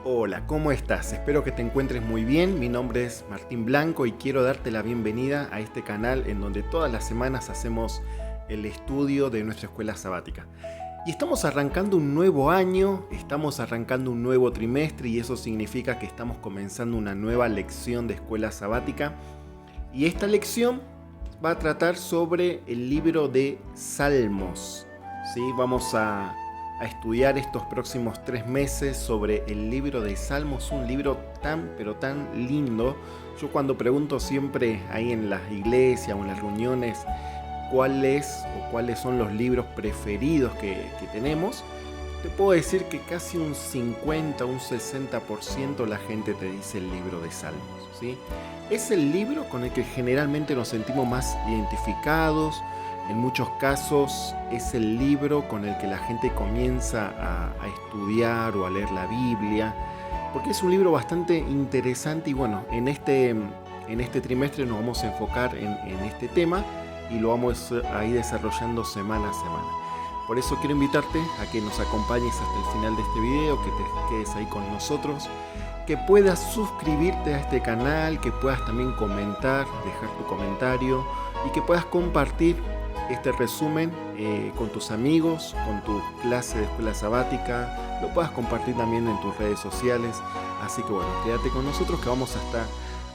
Hola, ¿cómo estás? Espero que te encuentres muy bien. Mi nombre es Martín Blanco y quiero darte la bienvenida a este canal en donde todas las semanas hacemos el estudio de nuestra escuela sabática. Y estamos arrancando un nuevo año, estamos arrancando un nuevo trimestre y eso significa que estamos comenzando una nueva lección de escuela sabática. Y esta lección va a tratar sobre el libro de Salmos. ¿Sí? Vamos a estudiar estos próximos 3 meses sobre el libro de Salmos, un libro tan pero tan lindo. Yo cuando pregunto siempre ahí en las iglesias o en las reuniones cuáles son los libros preferidos que tenemos, te puedo decir que casi un 50, un 60% la gente te dice el libro de Salmos, ¿sí? Es el libro con el que generalmente nos sentimos más identificados. En muchos casos es el libro con el que la gente comienza a estudiar o a leer la Biblia, porque es un libro bastante interesante y bueno, en este trimestre nos vamos a enfocar en este tema y lo vamos a ir desarrollando semana a semana. Por eso quiero invitarte a que nos acompañes hasta el final de este video, que te quedes ahí con nosotros, que puedas suscribirte a este canal, que puedas también comentar, dejar tu comentario y que puedas compartir este resumen con tus amigos, con tu clase de escuela sabática, lo puedas compartir también en tus redes sociales. Así que bueno, quédate con nosotros que vamos hasta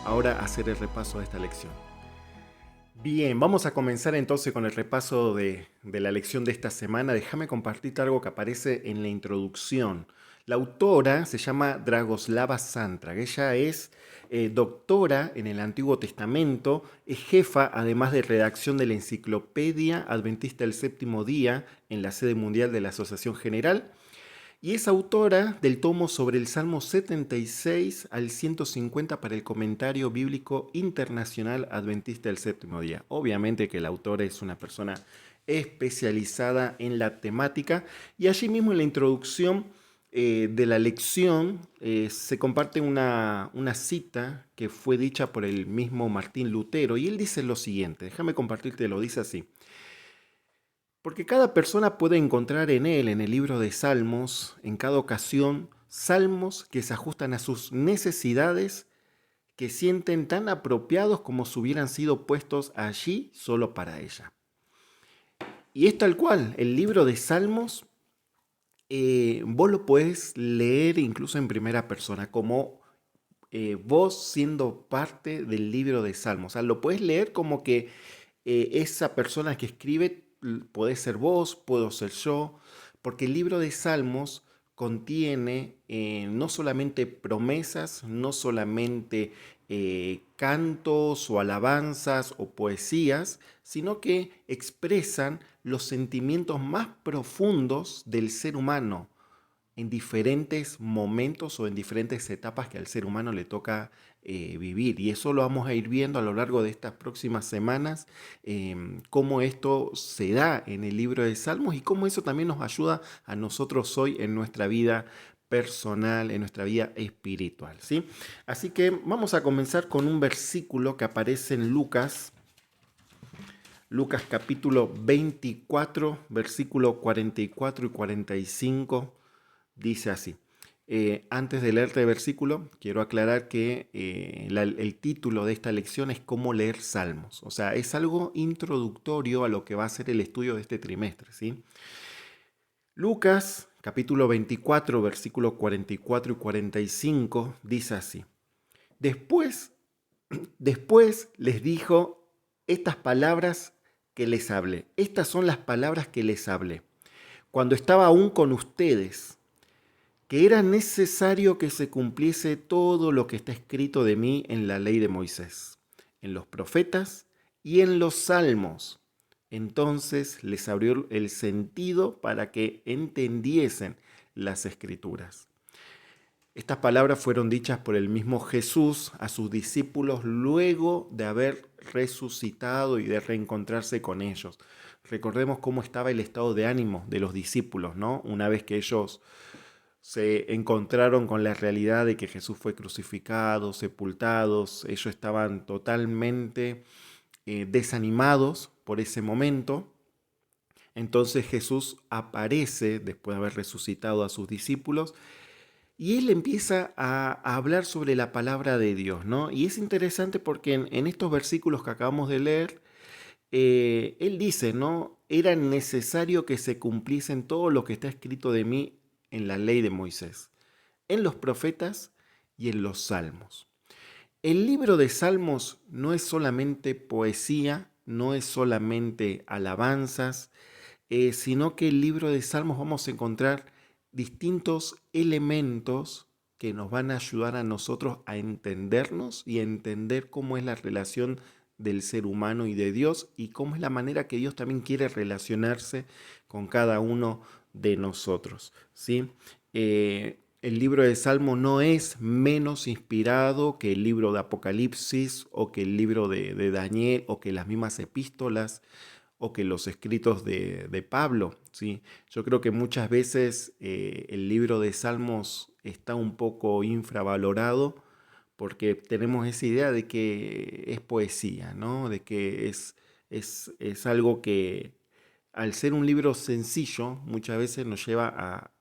ahora a hacer el repaso de esta lección. Bien, vamos a comenzar entonces con el repaso de la lección de esta semana. Déjame compartirte algo que aparece en la introducción. La autora se llama Dragoslava Santrag. Ella es doctora en el Antiguo Testamento, es jefa además de redacción de la Enciclopedia Adventista del Séptimo Día en la sede mundial de la Asociación General y es autora del tomo sobre el Salmo 76 al 150 para el Comentario Bíblico Internacional Adventista del Séptimo Día. Obviamente que la autora es una persona especializada en la temática y allí mismo en la introducción de la lección se comparte una cita que fue dicha por el mismo Martín Lutero y él dice lo siguiente, déjame compartirte, lo dice así. Porque cada persona puede encontrar en él, en el libro de Salmos, en cada ocasión, salmos que se ajustan a sus necesidades, que sienten tan apropiados como si hubieran sido puestos allí solo para ella. Y es tal cual, el libro de Salmos, vos lo podés leer incluso en primera persona, como vos siendo parte del libro de Salmos. O sea, lo podés leer como que esa persona que escribe podés ser vos, puedo ser yo, porque el libro de Salmos contiene no solamente promesas, no solamente cantos o alabanzas o poesías, sino que expresan los sentimientos más profundos del ser humano en diferentes momentos o en diferentes etapas que al ser humano le toca vivir. Y eso lo vamos a ir viendo a lo largo de estas próximas semanas, cómo esto se da en el libro de Salmos y cómo eso también nos ayuda a nosotros hoy en nuestra vida personal, en nuestra vida espiritual, ¿sí? Así que vamos a comenzar con un versículo que aparece en Lucas capítulo 24, versículo 44 y 45. Dice así. Antes de leerte el versículo, quiero aclarar que el título de esta lección es cómo leer salmos. O sea, es algo introductorio a lo que va a ser el estudio de este trimestre, ¿sí? Lucas, capítulo 24, versículos 44 y 45, dice así. Después les dijo estas palabras que les hablé. Estas son las palabras que les hablé. Cuando estaba aún con ustedes, que era necesario que se cumpliese todo lo que está escrito de mí en la ley de Moisés, en los profetas y en los salmos. Entonces les abrió el sentido para que entendiesen las escrituras. Estas palabras fueron dichas por el mismo Jesús a sus discípulos luego de haber resucitado y de reencontrarse con ellos. Recordemos cómo estaba el estado de ánimo de los discípulos, ¿no? Una vez que ellos se encontraron con la realidad de que Jesús fue crucificado, sepultado, ellos estaban totalmente desanimados por ese momento. Entonces Jesús aparece, después de haber resucitado a sus discípulos, Y él empieza a hablar sobre la palabra de Dios, ¿no? Y es interesante porque en estos versículos que acabamos de leer, él dice, ¿no? Era necesario que se cumpliesen todo lo que está escrito de mí en la ley de Moisés, en los profetas y en los salmos. El libro de Salmos no es solamente poesía, no es solamente alabanzas, sino que el libro de Salmos vamos a encontrar distintos elementos que nos van a ayudar a nosotros a entendernos y a entender cómo es la relación del ser humano y de Dios y cómo es la manera que Dios también quiere relacionarse con cada uno de nosotros, ¿sí? El libro de Salmo no es menos inspirado que el libro de Apocalipsis o que el libro de Daniel o que las mismas epístolas o que los escritos de Pablo, ¿sí? Yo creo que muchas veces el libro de Salmos está un poco infravalorado porque tenemos esa idea de que es poesía, ¿no? De que es algo que al ser un libro sencillo muchas veces nos lleva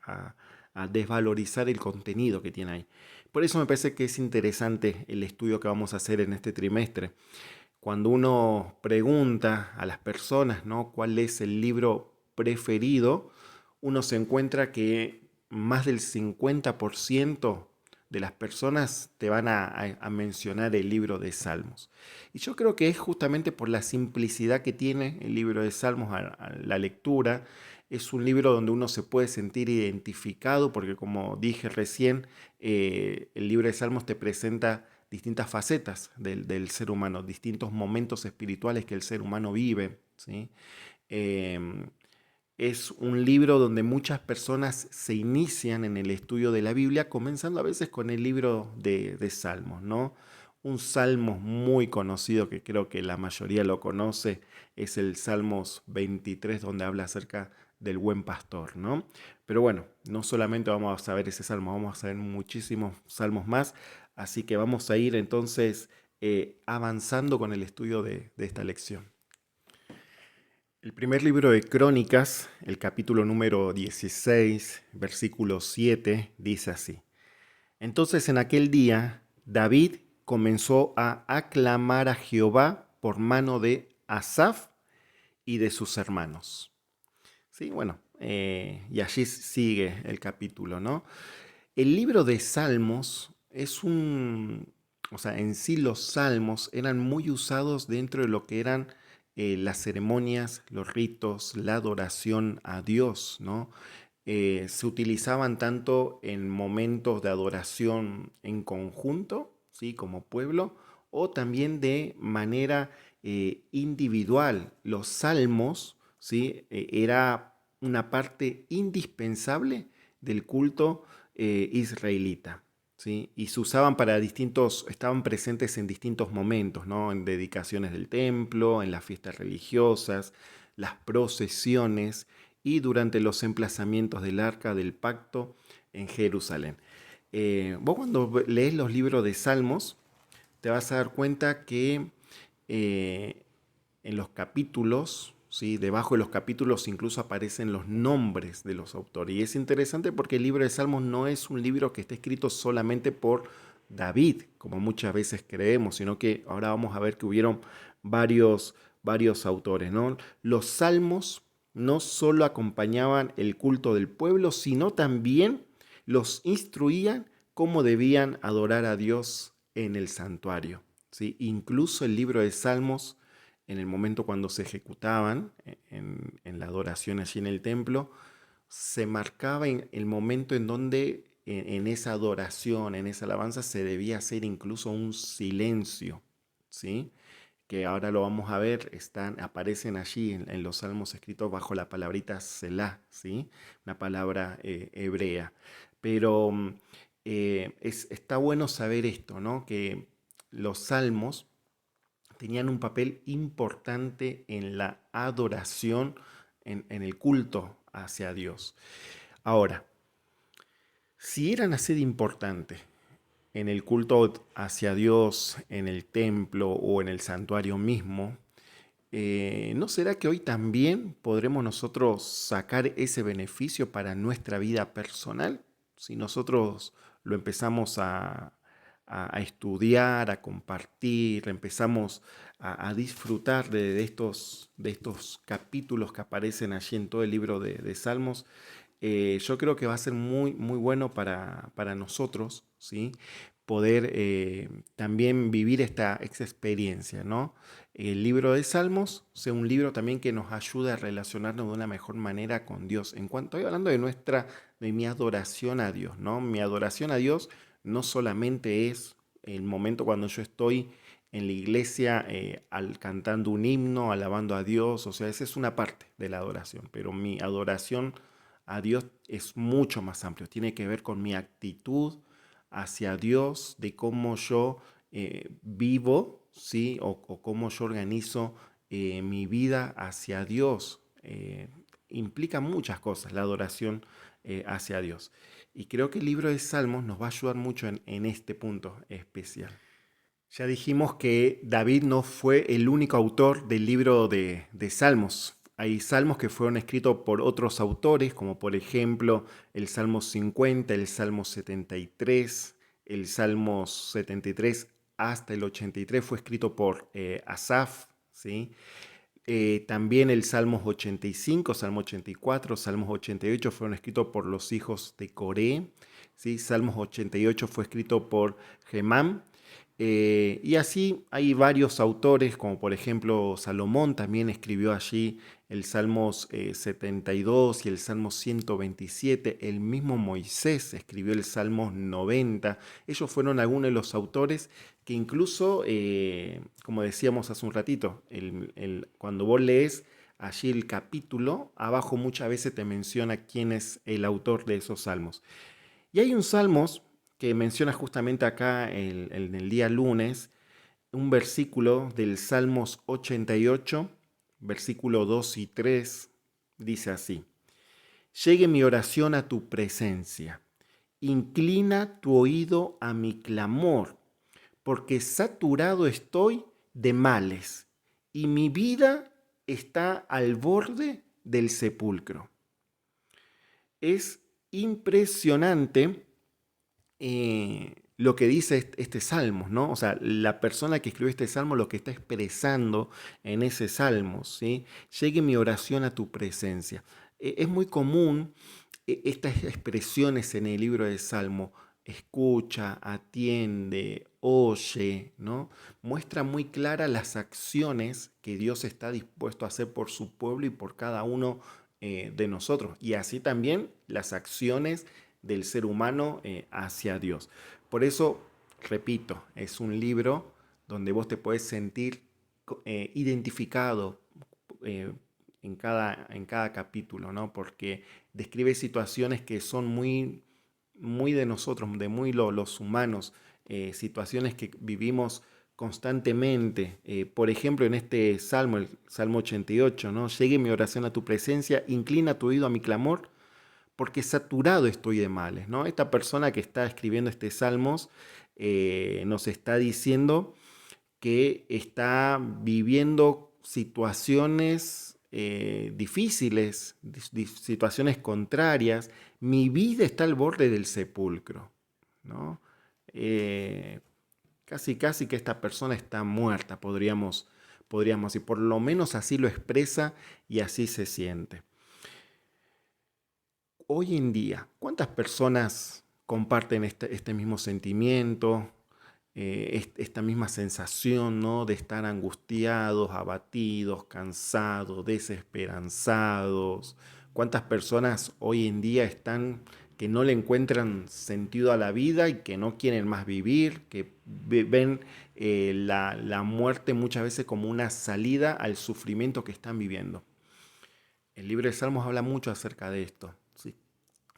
a desvalorizar el contenido que tiene ahí. Por eso me parece que es interesante el estudio que vamos a hacer en este trimestre. Cuando uno pregunta a las personas, ¿no?, cuál es el libro preferido, uno se encuentra que más del 50% de las personas te van a mencionar el libro de Salmos. Y yo creo que es justamente por la simplicidad que tiene el libro de Salmos a la lectura. Es un libro donde uno se puede sentir identificado, porque como dije recién, el libro de Salmos te presenta distintas facetas del ser humano, distintos momentos espirituales que el ser humano vive, ¿sí? Eh, es un libro donde muchas personas se inician en el estudio de la Biblia, comenzando a veces con el libro de Salmos, ¿no? Un salmo muy conocido que creo que la mayoría lo conoce es el Salmos 23, donde habla acerca del buen pastor, ¿no? Pero bueno, no solamente vamos a ver ese salmo, vamos a ver muchísimos salmos más, así que vamos a ir entonces avanzando con el estudio de esta lección. El primer libro de Crónicas, el capítulo número 16, versículo 7, dice así. Entonces en aquel día David comenzó a aclamar a Jehová por mano de Asaf y de sus hermanos. Sí, bueno, y allí sigue el capítulo, ¿no? El libro de Salmos es o sea, en sí los salmos eran muy usados dentro de lo que eran las ceremonias, los ritos, la adoración a Dios, ¿no? Se utilizaban tanto en momentos de adoración en conjunto, ¿sí? Como pueblo, o también de manera individual. Los salmos, ¿sí? Era una parte indispensable del culto israelita, ¿sí? Y se usaban para estaban presentes en distintos momentos, ¿no? En dedicaciones del templo, en las fiestas religiosas, las procesiones y durante los emplazamientos del Arca del Pacto en Jerusalén. Vos cuando lees los libros de Salmos, te vas a dar cuenta que eh, en los capítulos, ¿sí? Debajo de los capítulos incluso aparecen los nombres de los autores. Y es interesante porque el libro de Salmos no es un libro que esté escrito solamente por David, como muchas veces creemos, sino que ahora vamos a ver que hubieron varios autores, ¿no? Los salmos no solo acompañaban el culto del pueblo, sino también los instruían cómo debían adorar a Dios en el santuario, ¿sí? Incluso el libro de Salmos, en el momento cuando se ejecutaban en la adoración allí en el templo, se marcaba en el momento en donde en esa adoración, en esa alabanza, se debía hacer incluso un silencio, ¿sí? Que ahora lo vamos a ver, aparecen allí en los salmos escritos bajo la palabrita Selah, ¿sí? Una palabra hebrea. Pero está bueno saber esto, ¿no? Que los salmos tenían un papel importante en la adoración, en el culto hacia Dios. Ahora, si eran así de importante en el culto hacia Dios, en el templo o en el santuario mismo, ¿no será que hoy también podremos nosotros sacar ese beneficio para nuestra vida personal? Si nosotros lo empezamos a estudiar, a compartir, empezamos a disfrutar de estos capítulos que aparecen allí en todo el libro de Salmos, yo creo que va a ser muy, muy bueno para nosotros, ¿sí? Poder también vivir esta experiencia, ¿no? El libro de Salmos sea un libro también que nos ayude a relacionarnos de una mejor manera con Dios. En cuanto estoy hablando de mi adoración a Dios, ¿no? Mi adoración a Dios no solamente es el momento cuando yo estoy en la iglesia cantando un himno, alabando a Dios, o sea, esa es una parte de la adoración, pero mi adoración a Dios es mucho más amplio, tiene que ver con mi actitud hacia Dios, de cómo yo vivo, ¿sí? O cómo yo organizo mi vida hacia Dios. Implica muchas cosas la adoración hacia Dios. Y creo que el libro de Salmos nos va a ayudar mucho en este punto especial. Ya dijimos que David no fue el único autor del libro de Salmos. Hay salmos que fueron escritos por otros autores, como por ejemplo el Salmo 50, el Salmo 73, el Salmo 73 hasta el 83 fue escrito por Asaf, ¿sí? También el Salmos 85, Salmo 84, Salmos 88 fueron escritos por los hijos de Coré, ¿sí? Salmos 88 fue escrito por Gemam. Y así hay varios autores, como por ejemplo Salomón también escribió allí el Salmos 72 y el Salmo 127. El mismo Moisés escribió el Salmos 90. Ellos fueron algunos de los autores que incluso, como decíamos hace un ratito, cuando vos lees allí el capítulo, abajo muchas veces te menciona quién es el autor de esos salmos. Y hay un salmos que menciona justamente acá en el día lunes, un versículo del Salmos 88, versículo 2 y 3, dice así: Llegue mi oración a tu presencia, inclina tu oído a mi clamor, porque saturado estoy de males y mi vida está al borde del sepulcro. Es impresionante lo que dice este salmo, ¿no? O sea, la persona que escribió este salmo lo que está expresando en ese salmo, ¿sí? Llegue mi oración a tu presencia. Es muy común estas expresiones en el libro de Salmo: escucha, atiende, oye, ¿no? Muestra muy claras las acciones que Dios está dispuesto a hacer por su pueblo y por cada uno de nosotros. Y así también las acciones del ser humano hacia Dios. Por eso, repito, es un libro donde vos te puedes sentir identificado eh, en cada capítulo, ¿no? Porque describe situaciones que son muy, muy de nosotros, de muy los humanos, situaciones que vivimos constantemente. Por ejemplo, en este salmo, el Salmo 88, ¿no? Llegue mi oración a tu presencia, inclina tu oído a mi clamor, porque saturado estoy de males, ¿no? Esta persona que está escribiendo este salmos nos está diciendo que está viviendo situaciones difíciles, situaciones contrarias. Mi vida está al borde del sepulcro, ¿no? Eh, casi que esta persona está muerta, podríamos decir. Por lo menos así lo expresa y así se siente. Hoy en día, ¿cuántas personas comparten este mismo sentimiento, esta misma sensación, ¿no? De estar angustiados, abatidos, cansados, desesperanzados? ¿Cuántas personas hoy en día están que no le encuentran sentido a la vida y que no quieren más vivir, que ven la muerte muchas veces como una salida al sufrimiento que están viviendo? El libro de Salmos habla mucho acerca de esto, ¿sí?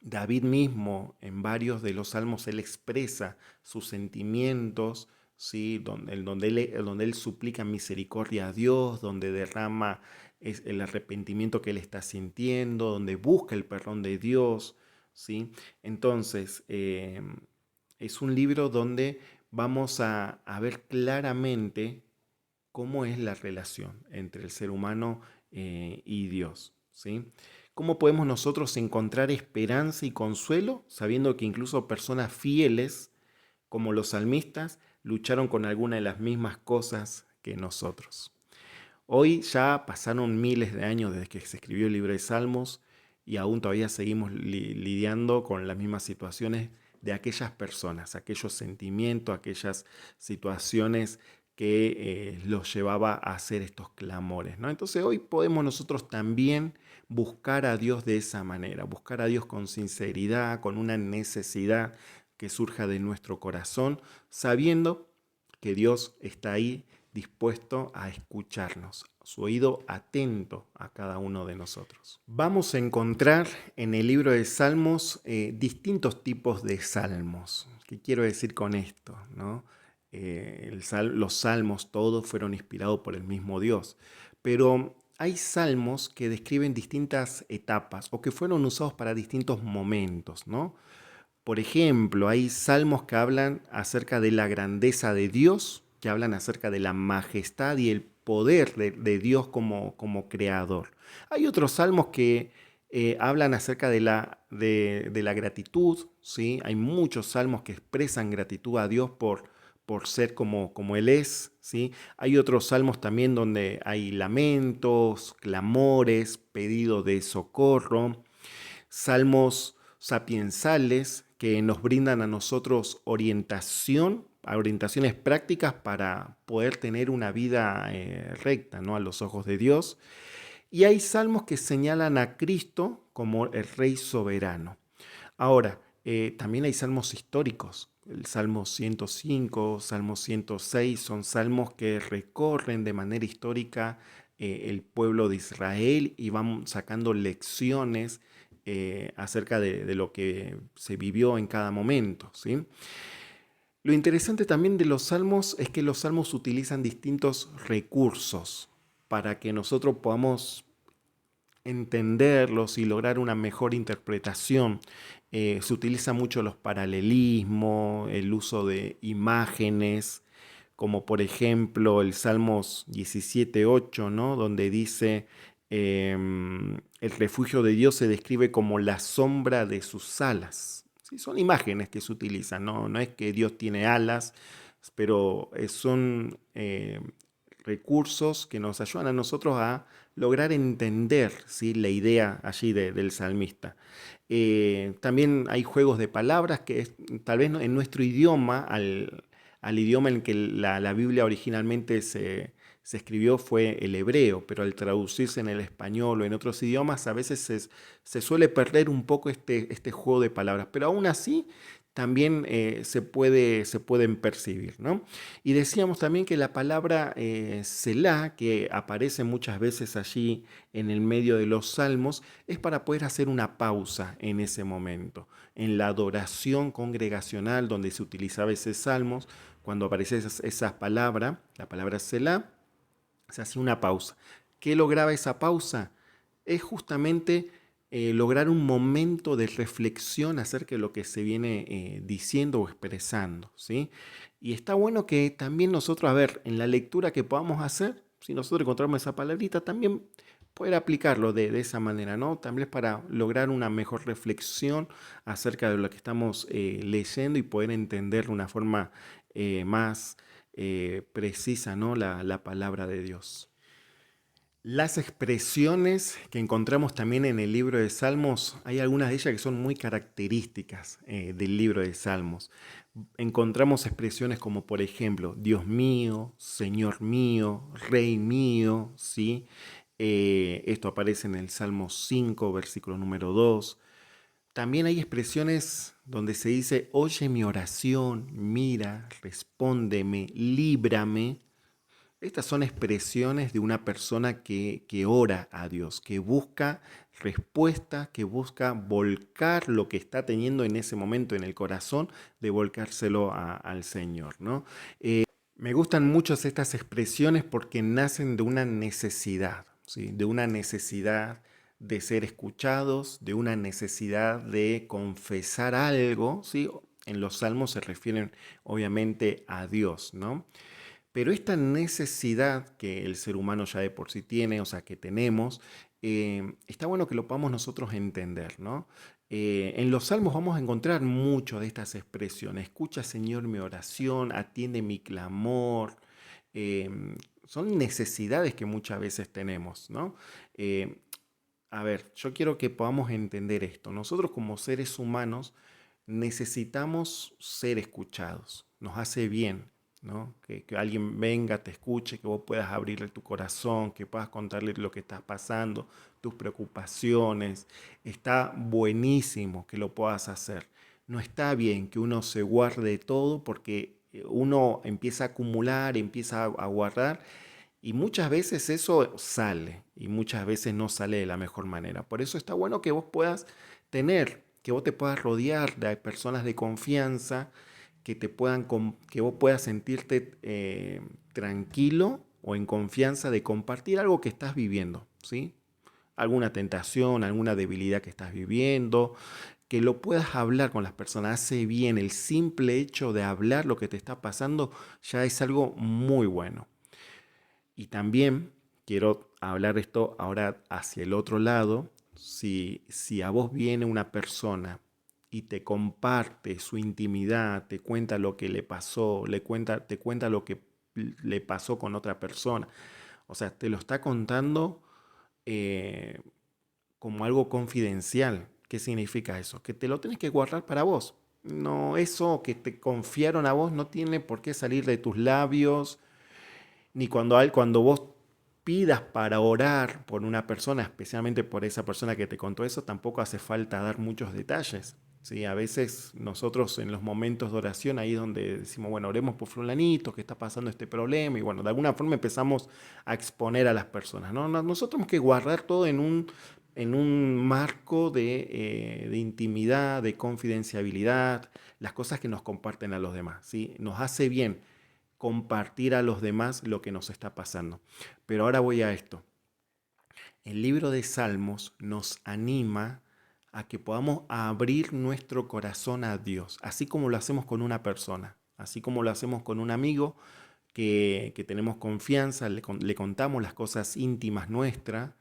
David mismo, en varios de los salmos, él expresa sus sentimientos, ¿sí? Donde él suplica misericordia a Dios, donde derrama el arrepentimiento que él está sintiendo, donde busca el perdón de Dios, ¿sí? Entonces, es un libro donde vamos a ver claramente cómo es la relación entre el ser humano y Dios, ¿sí? ¿Cómo podemos nosotros encontrar esperanza y consuelo sabiendo que incluso personas fieles, como los salmistas, lucharon con alguna de las mismas cosas que nosotros? Hoy ya pasaron miles de años desde que se escribió el libro de Salmos y aún todavía seguimos lidiando con las mismas situaciones de aquellas personas, aquellos sentimientos, aquellas situaciones que los llevaba a hacer estos clamores, ¿no? Entonces hoy podemos nosotros también buscar a Dios de esa manera, buscar a Dios con sinceridad, con una necesidad que surja de nuestro corazón, sabiendo que Dios está ahí dispuesto a escucharnos, su oído atento a cada uno de nosotros. Vamos a encontrar en el libro de Salmos distintos tipos de salmos. ¿Qué quiero decir con esto? ¿No? Los salmos todos fueron inspirados por el mismo Dios, pero hay salmos que describen distintas etapas o que fueron usados para distintos momentos, ¿no? Por ejemplo, hay salmos que hablan acerca de la grandeza de Dios, que hablan acerca de la majestad y el poder de Dios como creador. Hay otros salmos que hablan acerca de la gratitud, ¿sí? Hay muchos salmos que expresan gratitud a Dios por ser como Él es, ¿sí? Hay otros salmos también donde hay lamentos, clamores, pedidos de socorro, salmos sapiensales que nos brindan a nosotros orientaciones prácticas para poder tener una vida recta, ¿no? A los ojos de Dios. Y hay salmos que señalan a Cristo como el Rey soberano. Ahora, también hay salmos históricos. El Salmo 105, Salmo 106 son salmos que recorren de manera histórica el pueblo de Israel y van sacando lecciones acerca de lo que se vivió en cada momento, ¿sí? Lo interesante también de los salmos es que los salmos utilizan distintos recursos para que nosotros podamos entenderlos y lograr una mejor interpretación. Se utilizan mucho los paralelismos, el uso de imágenes, como por ejemplo el Salmos 17:8, ¿no? Donde dice, el refugio de Dios se describe como la sombra de sus alas. Sí, son imágenes que se utilizan, ¿no? No es que Dios tiene alas, pero son recursos que nos ayudan a nosotros a lograr entender, ¿sí? La idea allí del salmista. También hay juegos de palabras que tal vez en nuestro idioma, al idioma en que la Biblia originalmente se escribió fue el hebreo, pero al traducirse en el español o en otros idiomas a veces se suele perder un poco este juego de palabras, pero aún así también se pueden percibir, ¿no? Y decíamos también que la palabra Selah, que aparece muchas veces allí en el medio de los salmos, es para poder hacer una pausa en ese momento. En la adoración congregacional donde se utilizaba ese salmos, cuando aparece esa palabra, la palabra Selah, se hacía una pausa. ¿Qué lograba esa pausa? Es justamente lograr un momento de reflexión acerca de lo que se viene diciendo o expresando, ¿sí? Y está bueno que también nosotros, a ver, en la lectura que podamos hacer, si nosotros encontramos esa palabrita, también poder aplicarlo de esa manera, ¿no? También es para lograr una mejor reflexión acerca de lo que estamos leyendo y poder entender de una forma más precisa, ¿no? La palabra de Dios. Las expresiones que encontramos también en el libro de Salmos, hay algunas de ellas que son muy características del libro de Salmos. Encontramos expresiones como, por ejemplo, Dios mío, Señor mío, Rey mío, ¿sí? Esto aparece en el Salmo 5, versículo número 2. También hay expresiones donde se dice, oye mi oración, mira, respóndeme, líbrame. Estas son expresiones de una persona que ora a Dios, que busca respuesta, que busca volcar lo que está teniendo en ese momento en el corazón, de volcárselo al Señor, ¿no? Me gustan mucho estas expresiones porque nacen de una necesidad, ¿sí? De una necesidad de ser escuchados, de una necesidad de confesar algo, ¿sí? En los salmos se refieren obviamente a Dios, ¿no? Pero esta necesidad que el ser humano ya de por sí tiene, o sea, que tenemos, está bueno que lo podamos nosotros entender, ¿no? En los salmos vamos a encontrar mucho de estas expresiones. Escucha, Señor, mi oración, atiende mi clamor. Son necesidades que muchas veces tenemos, ¿no? Eh, a ver, yo quiero que podamos entender esto. Nosotros como seres humanos necesitamos ser escuchados. Nos hace bien, ¿no? Que alguien venga, te escuche, que vos puedas abrirle tu corazón, que puedas contarle lo que estás pasando, tus preocupaciones. Está buenísimo que lo puedas hacer. No está bien que uno se guarde todo porque uno empieza a acumular, empieza a guardar y muchas veces eso sale y muchas veces no sale de la mejor manera. Por eso está bueno que vos puedas tener, que vos te puedas rodear de personas de confianza, que te puedan, que vos puedas sentirte tranquilo o en confianza de compartir algo que estás viviendo, ¿sí? Alguna tentación, alguna debilidad que estás viviendo, que lo puedas hablar con las personas. Hace bien, el simple hecho de hablar lo que te está pasando ya es algo muy bueno. Y también quiero hablar esto ahora hacia el otro lado. Si a vos viene una persona y te comparte su intimidad, te cuenta lo que le pasó, te cuenta lo que le pasó con otra persona, o sea, te lo está contando eh, como algo confidencial. ¿Qué significa eso? Que te lo tienes que guardar para vos. No, eso que te confiaron a vos no tiene por qué salir de tus labios, ni cuando vos pidas para orar por una persona, especialmente por esa persona que te contó eso, tampoco hace falta dar muchos detalles. ¿Sí? A veces nosotros en los momentos de oración, ahí es donde decimos, bueno, oremos por fulanito, que está pasando este problema, y bueno, de alguna forma empezamos a exponer a las personas, ¿no? Nosotros tenemos que guardar todo en un marco de intimidad, de confidencialidad, las cosas que nos comparten a los demás, ¿sí? Nos hace bien compartir a los demás lo que nos está pasando. Pero ahora voy a esto. El libro de Salmos nos anima a que podamos abrir nuestro corazón a Dios, así como lo hacemos con una persona, así como lo hacemos con un amigo que tenemos confianza, le contamos las cosas íntimas nuestras.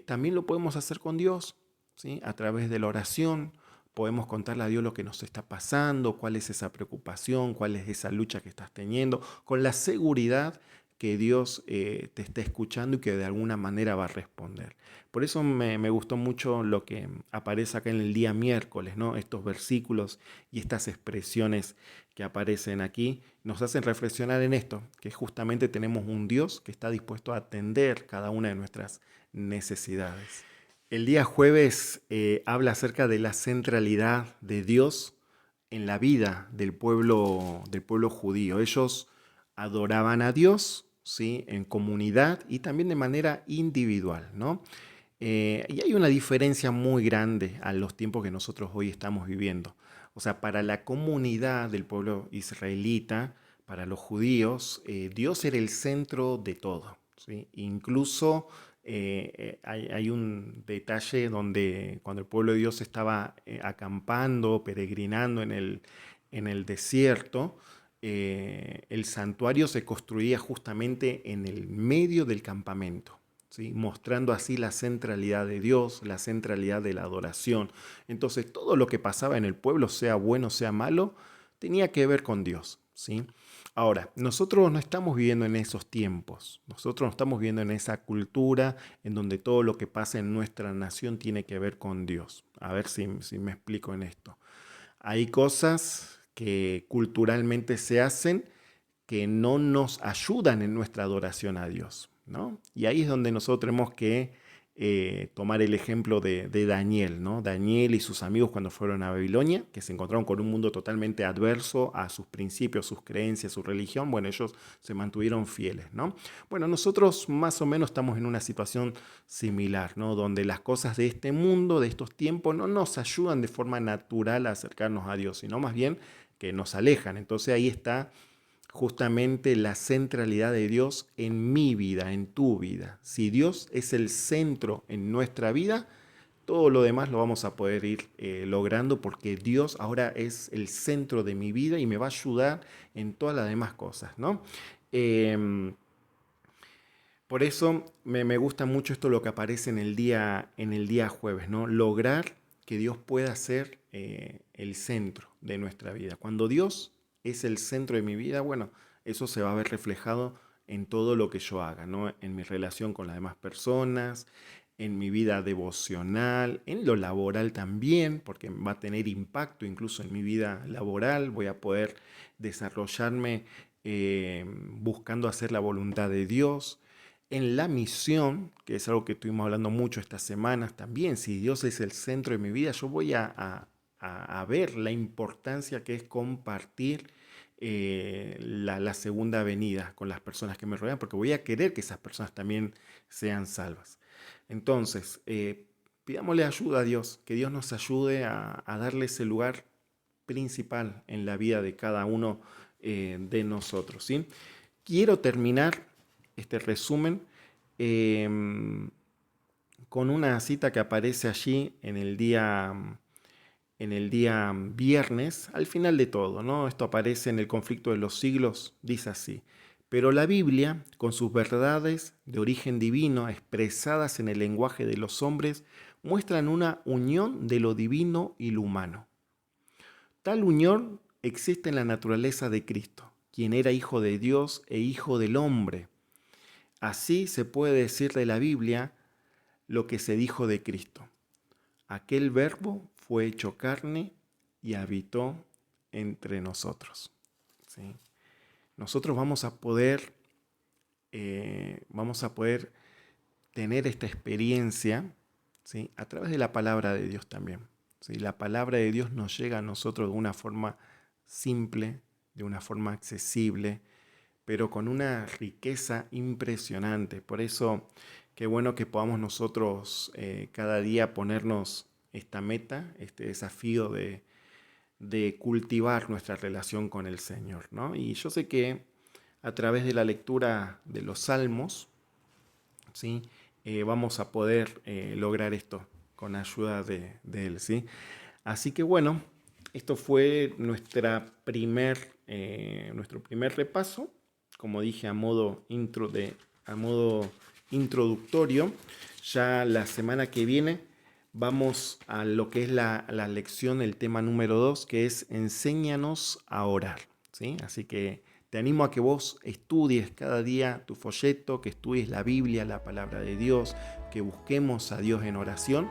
También lo podemos hacer con Dios, ¿sí? A través de la oración. Podemos contarle a Dios lo que nos está pasando, cuál es esa preocupación, cuál es esa lucha que estás teniendo, con la seguridad que Dios te está escuchando y que de alguna manera va a responder. Por eso me gustó mucho lo que aparece acá en el día miércoles, ¿no? Estos versículos y estas expresiones que aparecen aquí nos hacen reflexionar en esto, que justamente tenemos un Dios que está dispuesto a atender cada una de nuestras necesidades. El día jueves habla acerca de la centralidad de Dios en la vida del pueblo judío. Ellos adoraban a Dios, ¿sí? En comunidad y también de manera individual, ¿no? Y hay una diferencia muy grande a los tiempos que nosotros hoy estamos viviendo. O sea, para la comunidad del pueblo israelita, para los judíos, Dios era el centro de todo, ¿sí? Incluso hay un detalle donde cuando el pueblo de Dios estaba acampando, peregrinando en el desierto, el santuario se construía justamente en el medio del campamento, ¿sí? Mostrando así la centralidad de Dios, la centralidad de la adoración. Entonces todo lo que pasaba en el pueblo, sea bueno, sea malo, tenía que ver con Dios, ¿sí? Ahora, nosotros no estamos viviendo en esos tiempos, nosotros no estamos viviendo en esa cultura en donde todo lo que pasa en nuestra nación tiene que ver con Dios. A ver si me explico en esto. Hay cosas que culturalmente se hacen que no nos ayudan en nuestra adoración a Dios, ¿no? Y ahí es donde nosotros tenemos que tomar el ejemplo de Daniel, ¿no? Daniel y sus amigos cuando fueron a Babilonia, que se encontraron con un mundo totalmente adverso a sus principios, sus creencias, su religión. Bueno, ellos se mantuvieron fieles, ¿no? Bueno, nosotros más o menos estamos en una situación similar, ¿no? Donde las cosas de este mundo, de estos tiempos, no nos ayudan de forma natural a acercarnos a Dios, sino más bien que nos alejan. Entonces ahí está justamente la centralidad de Dios en mi vida, en tu vida. Si Dios es el centro en nuestra vida, todo lo demás lo vamos a poder ir logrando porque Dios ahora es el centro de mi vida y me va a ayudar en todas las demás cosas, ¿no? Eh, Por eso me gusta mucho esto lo que aparece en el día jueves, ¿no? Lograr que Dios pueda ser el centro de nuestra vida. Cuando Dios es el centro de mi vida, bueno, eso se va a ver reflejado en todo lo que yo haga, ¿no? En mi relación con las demás personas, en mi vida devocional, en lo laboral también, porque va a tener impacto incluso en mi vida laboral. Voy a poder desarrollarme buscando hacer la voluntad de Dios. En la misión, que es algo que estuvimos hablando mucho estas semanas también, si Dios es el centro de mi vida, yo voy a ver la importancia que es compartir la segunda venida con las personas que me rodean, porque voy a querer que esas personas también sean salvas. Entonces, pidámosle ayuda a Dios, que Dios nos ayude a darle ese lugar principal en la vida de cada uno de nosotros, ¿sí? Quiero terminar este resumen con una cita que aparece allí en el día viernes, al final de todo, ¿no? Esto aparece en el conflicto de los siglos, dice así: pero la Biblia, con sus verdades de origen divino expresadas en el lenguaje de los hombres, muestran una unión de lo divino y lo humano. Tal unión existe en la naturaleza de Cristo, quien era hijo de Dios e hijo del hombre. Así se puede decir de la Biblia lo que se dijo de Cristo: aquel verbo fue hecho carne y habitó entre nosotros. ¿Sí? Nosotros vamos a poder tener esta experiencia, ¿sí? A través de la palabra de Dios también. ¿Sí? La palabra de Dios nos llega a nosotros de una forma simple, de una forma accesible, pero con una riqueza impresionante. Por eso, qué bueno que podamos nosotros cada día ponernos esta meta, este desafío de cultivar nuestra relación con el Señor, ¿no? Y yo sé que a través de la lectura de los Salmos, ¿sí? Vamos a poder lograr esto con ayuda de Él, ¿sí? Así que bueno, esto fue nuestro primer repaso, como dije, a modo introductorio. Ya la semana que viene vamos a lo que es la lección, el tema número 2, que es enséñanos a orar, ¿sí? Así que te animo a que vos estudies cada día tu folleto, que estudies la Biblia, la palabra de Dios, que busquemos a Dios en oración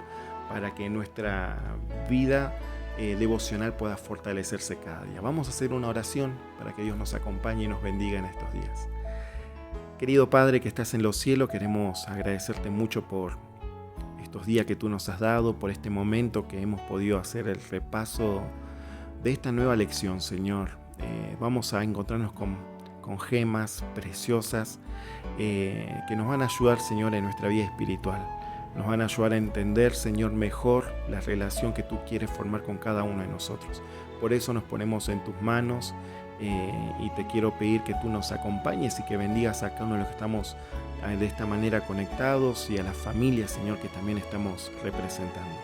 para que nuestra vida devocional pueda fortalecerse cada día. Vamos a hacer una oración para que Dios nos acompañe y nos bendiga en estos días. Querido Padre que estás en los cielos, queremos agradecerte mucho por estos días que tú nos has dado, por este momento que hemos podido hacer el repaso de esta nueva lección, Señor. Vamos a encontrarnos con gemas preciosas que nos van a ayudar, Señor, en nuestra vida espiritual. Nos van a ayudar a entender, Señor, mejor la relación que tú quieres formar con cada uno de nosotros. Por eso nos ponemos en tus manos y te quiero pedir que tú nos acompañes y que bendigas a cada uno de los que estamos de esta manera conectados y a las familias, Señor, que también estamos representando.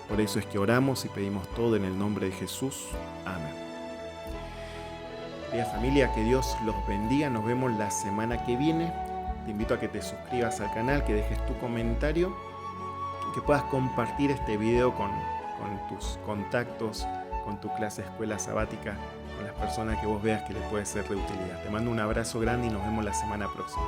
Por eso es que oramos y pedimos todo en el nombre de Jesús. Amén. Querida familia, que Dios los bendiga. Nos vemos la semana que viene. Te invito a que te suscribas al canal, que dejes tu comentario y que puedas compartir este video con tus contactos, con tu clase de escuela sabática, con las personas que vos veas que les puede ser de utilidad. Te mando un abrazo grande y nos vemos la semana próxima.